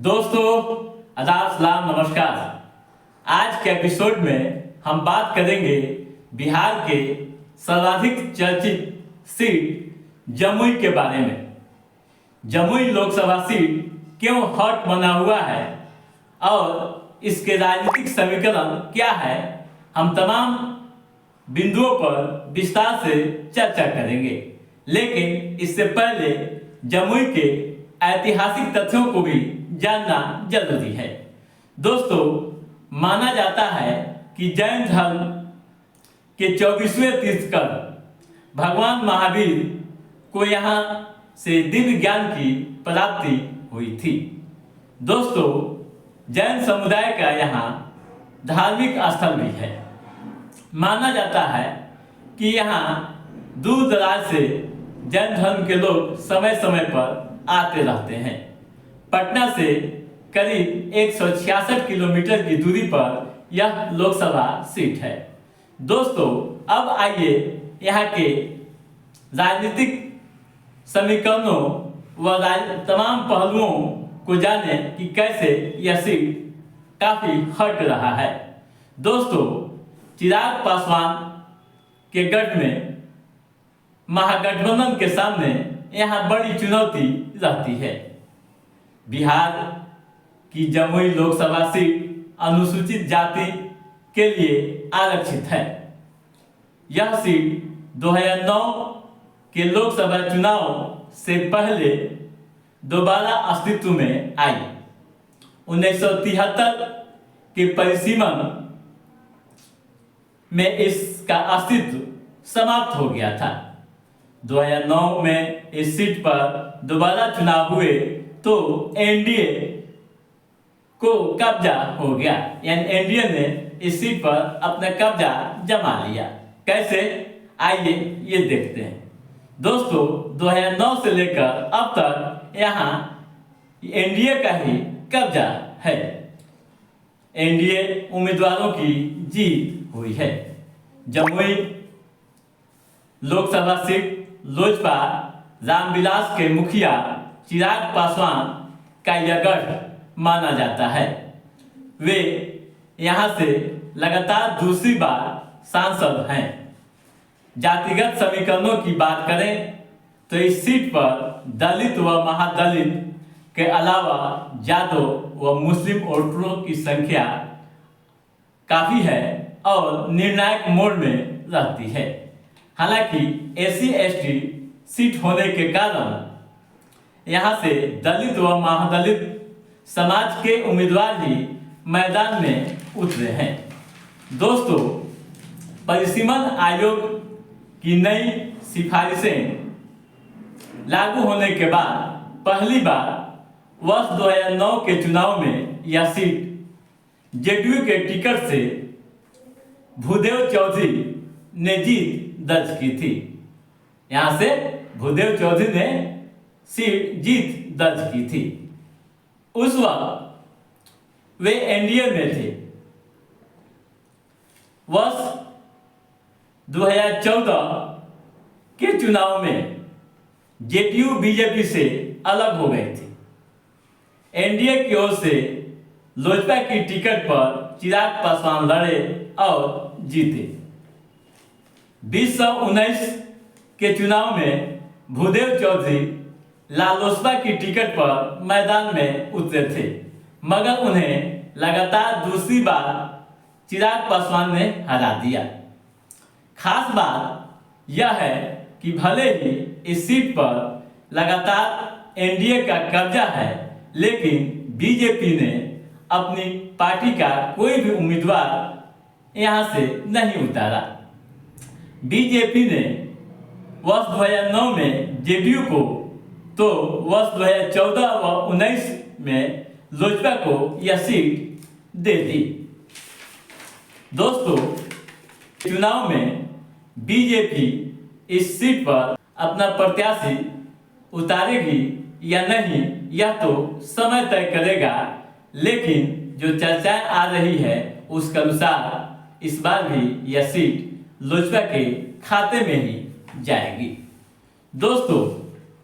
दोस्तों आदाब सलाम नमस्कार। आज के एपिसोड में हम बात करेंगे बिहार के सर्वाधिक चर्चित सीट जमुई के बारे में। जमुई लोकसभा सीट क्यों हॉट बना हुआ है और इसके राजनीतिक समीकरण क्या है, हम तमाम बिंदुओं पर विस्तार से चर्चा करेंगे। लेकिन इससे पहले जमुई के ऐतिहासिक तथ्यों को भी जानना जरूरी है। दोस्तों, माना जाता है कि जैन धर्म के 24वें तीर्थंकर भगवान महावीर को यहाँ से दिव्य ज्ञान की प्राप्ति हुई थी। दोस्तों, जैन समुदाय का यहाँ धार्मिक स्थल भी है। माना जाता है कि यहाँ दूर दराज से जैन धर्म के लोग समय समय पर आते रहते हैं। पटना से करीब 166 किलोमीटर की दूरी पर यह लोकसभा सीट है। दोस्तों, अब आइए यहाँ के राजनीतिक समीकरणों व तमाम पहलुओं को जानें कि कैसे यह सीट काफी हट रहा है। दोस्तों, चिराग पासवान के गढ़ में महागठबंधन के सामने यहाँ बड़ी चुनौती रहती है। बिहार की जमुई लोकसभा सीट अनुसूचित जाति के लिए आरक्षित है। यह सीट 2009 के लोकसभा चुनाव से पहले दोबारा अस्तित्व में आई। 1973 के परिसीमन में इसका अस्तित्व समाप्त हो गया था। 2009 में इस सीट पर दोबारा चुनाव हुए तो एनडीए को कब्जा हो गया, यानी एनडीए ने इस सीट पर अपना कब्जा जमा लिया। कैसे, आइए ये देखते हैं। दोस्तों, 2009 से लेकर अब तक यहाँ एनडीए का ही कब्जा है। एनडीए उम्मीदवारों की जीत हुई है। जमुई लोकसभा सीट लोजपा रामविलास के मुखिया चिराग पासवान का यह गढ़ माना जाता है। वे यहाँ से लगातार दूसरी बार सांसद हैं। जातिगत समीकरणों की बात करें तो इस सीट पर दलित व महादलित के अलावा यादव व मुस्लिम वोटरों की संख्या काफी है और निर्णायक मोड़ में रहती है। हालांकि SC/ST सीट होने के कारण यहाँ से दलित व महादलित समाज के उम्मीदवार ही मैदान में उतरे हैं। दोस्तों, परिसीमन आयोग की नई सिफारिशें लागू होने के बाद पहली बार वर्ष 2009 के चुनाव में यह सीट जेडीयू के टिकट से भूदेव चौधरी ने जीत दर्ज की थी। यहाँ से भूदेव चौधरी ने जीत दर्ज की थी। उस वक्त वे एनडीए में थे। वर्ष 2014 के चुनाव में जेडीयू बीजेपी से अलग हो गई थी। एनडीए की ओर से लोजपा की टिकट पर चिराग पासवान लड़े और जीते। 2019 के चुनाव में भूदेव चौधरी लालोसपा की टिकट पर मैदान में उतरे थे, मगर उन्हें लगातार दूसरी बार चिराग पासवान ने हरा दिया। खास बात यह है कि भले ही इस सीट पर लगातार एनडीए का कब्जा है, लेकिन बीजेपी ने अपनी पार्टी का कोई भी उम्मीदवार यहाँ से नहीं उतारा। बीजेपी ने वर्ष 2009 में जेडीयू को तो वर्ष 2014 व 19 में लोजपा को यह सीट दे दी। दोस्तों, चुनाव में बीजेपी इस सीट पर अपना प्रत्याशी उतारेगी या नहीं, यह तो समय तय करेगा। लेकिन जो चर्चाएं आ रही है उसके अनुसार इस बार भी यह सीट लोजपा के खाते में ही जाएगी। दोस्तों,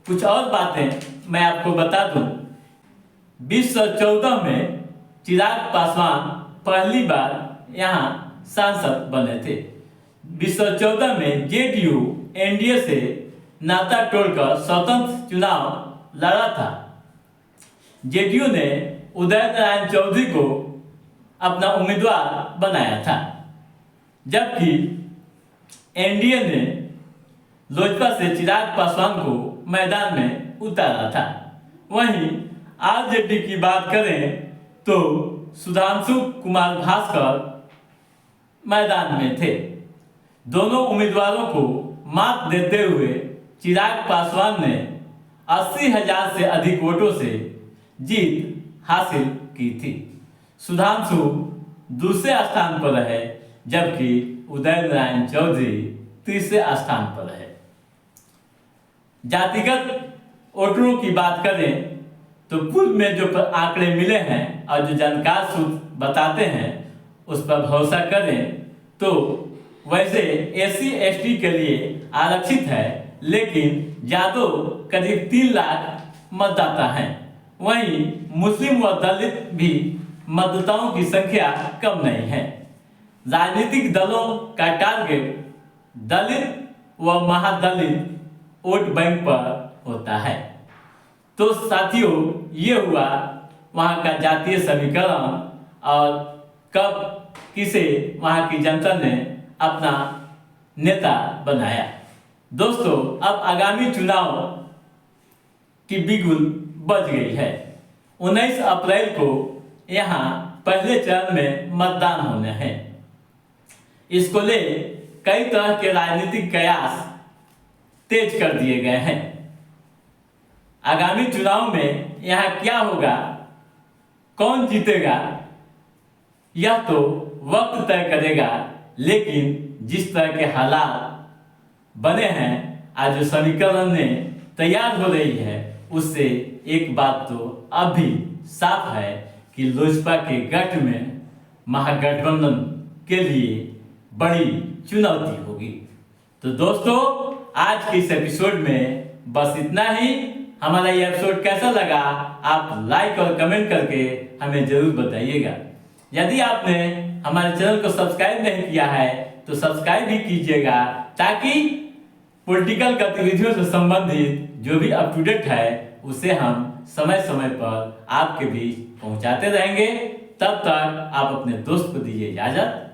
कुछ और बातें मैं आपको बता दूं 2014 में चिराग पासवान पहली बार यहाँ सांसद बने थे। 2014 में जेडीयू एनडीए से नाता तोड़कर स्वतंत्र चुनाव लड़ा था। जेडीयू ने उदय नारायण चौधरी को अपना उम्मीदवार बनाया था, जबकि एनडीए ने लोजपा से चिराग पासवान को मैदान में उतारा था। वहीं आरजेडी की बात करें तो सुधांशु कुमार भास्कर मैदान में थे। दोनों उम्मीदवारों को मात देते हुए चिराग पासवान ने 80,000 से अधिक वोटों से जीत हासिल की थी। सुधांशु दूसरे स्थान पर रहे, जबकि उदय नारायण चौधरी तीसरे स्थान पर रहे। जातिगत वोटरों की बात करें तो पूर्व में जो आंकड़े मिले हैं और जो जानकार सूत्र बताते हैं उस पर भरोसा करें तो वैसे एससी एसटी के लिए आरक्षित है, लेकिन यादव करीब 3 लाख मतदाता हैं। वहीं मुस्लिम व दलित भी मतदाताओं की संख्या कम नहीं है। राजनीतिक दलों का टारगेट दलित व महादलित वोट बैंक पर होता है। तो साथियों, ये हुआ वहाँ का जातीय समीकरण और कब किसे वहाँ की जनता ने अपना नेता बनाया। दोस्तों, अब आगामी चुनाव की बिगुल बज गई है। 19 अप्रैल को यहाँ पहले चरण में मतदान होने हैं। इसको ले कई तरह के राजनीतिक कयास तेज कर दिए गए हैं। आगामी चुनाव में यहाँ क्या होगा, कौन जीतेगा, यह तो वक्त तय करेगा, लेकिन जिस तरह के हालात बने हैं, आज जो समीकरण ने तैयार हो रही है, उससे एक बात तो अब भी साफ है कि लोजपा के गठ में महागठबंधन के लिए बड़ी चुनौती होगी। तो दोस्तों, आज के इस एपिसोड में बस इतना ही। हमारा ये एपिसोड कैसा लगा आप लाइक और कमेंट करके हमें जरूर बताइएगा। यदि आपने हमारे चैनल को सब्सक्राइब नहीं किया है तो सब्सक्राइब भी कीजिएगा, ताकि पॉलिटिकल गतिविधियों से संबंधित जो भी अप टू डेट है उसे हम समय समय पर आपके बीच पहुंचाते रहेंगे। तब तक आप अपने दोस्त को दीजिए इजाजत।